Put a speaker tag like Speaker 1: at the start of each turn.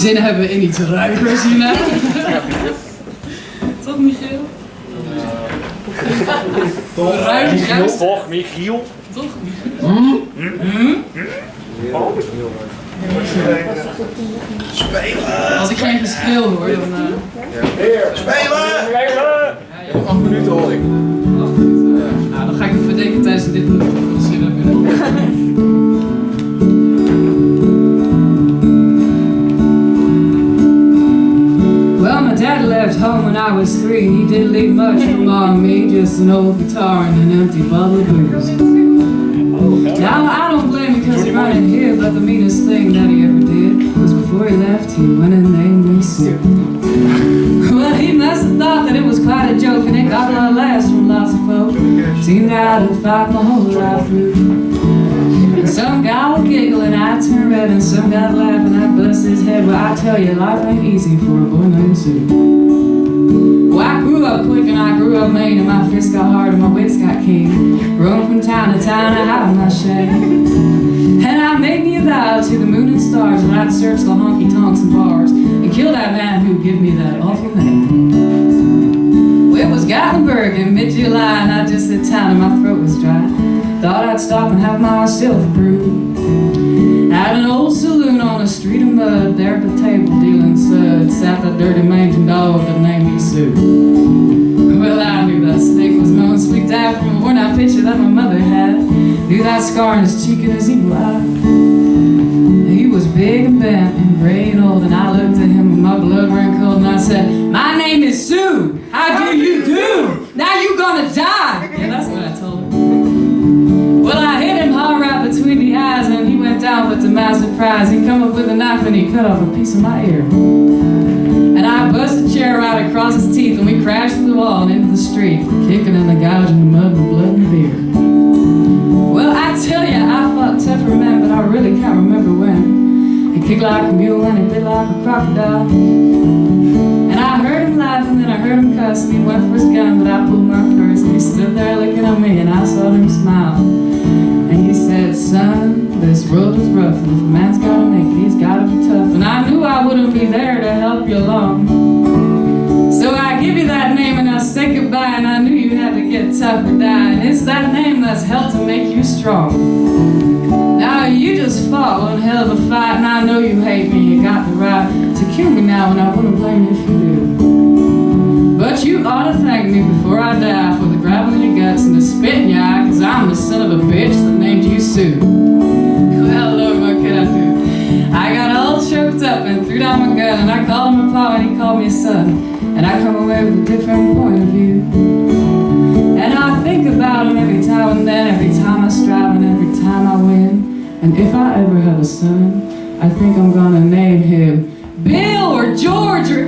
Speaker 1: zin hebben in iets ruigers hierna. Toch, Michiel? Ruigers, juist.
Speaker 2: Toch, Michiel?
Speaker 1: Toch, Michiel?
Speaker 3: Spelen!
Speaker 1: Als ik geen geschreeuw hoor, dan...
Speaker 3: Spelen!
Speaker 2: Nog 8 minuten hoor ik.
Speaker 1: 8 minuten. Nou, dan ga ik me verdenken tijdens dit nummer. Well, my dad left home when I was 3. He didn't leave much for mom and me, just an old guitar and an empty bottle of booze. Now, I don't blame him because he running here, but the meanest thing that he ever did was before he left, he went and named me Sue. Well, he must have thought that it was quite a joke, and it got a lot of laughs from lots of folk. Seemed I to fight my whole life through. And some guy would giggle and I'd turn red, and some guy'd laugh and I'd bust his head. Well, I tell you, life ain't easy for a boy named Sue. Well, I grew up quick and I grew up mean, and my fists got hard and my wits got keen. Roamed from town to town and hide in my shame. And I made me a vow to the moon and stars that I'd search the honky-tonks and bars and kill that man who'd give me that awful name. Well, it was Gothenburg in mid-July and I just hit town and my throat was dry. Thought I'd stop and have myself a brew. At an old saloon on a street of mud, there at the table dealing suds, sat that dirty mangy dog that named me Sue. Well, I knew that snake was known, squeaked out from a worn-out picture that my mother had. Knew that scar in his cheek and his evil eye. He was big and bent and gray and old, and I looked at him with my blood ran cold, and I said, "My name is Sue. How do you do? Now you gonna die." Yeah, that's what I told him. Well, I hit him hard right between the eyes, and he went down with the massive prize. He come up with a knife and he cut off a piece of my ear. And I bust a chair right across his teeth, and we crashed through the wall and into the street, kicking and the gouging the mud and the blood and the beer. Well, I tell ya, I fought tougher men, but I really can't remember when. He kicked like a mule and he bit like a crocodile. And I heard him laugh and then I heard him cuss, and he went for his gun, but I pulled mine first. And he stood there looking at me and I saw him smile. And he said, "Son, this world is rough, and if a man's gotta make it, he's gotta be tough." And I knew I wouldn't be there to help you along. So I give you that name and I say goodbye, and I knew you had to get tough or die. And it's that name that's helped to make you strong. Now you just fought one hell of a fight, and I know you hate me. You got the right to kill me now, and I wouldn't blame you if you do. But you ought to thank me before I die for the gravel in your guts and the spit in your eye, 'cause I'm the son of a bitch that named you Sue. Well, Lord, what could I do? I got all choked up and threw down my gun, and I called him a pa and he called me a son. And I come away with a different point of view. And I think about him every time and then, every time I strive and every time I win. And if I ever have a son, I think I'm gonna name him Bill or George or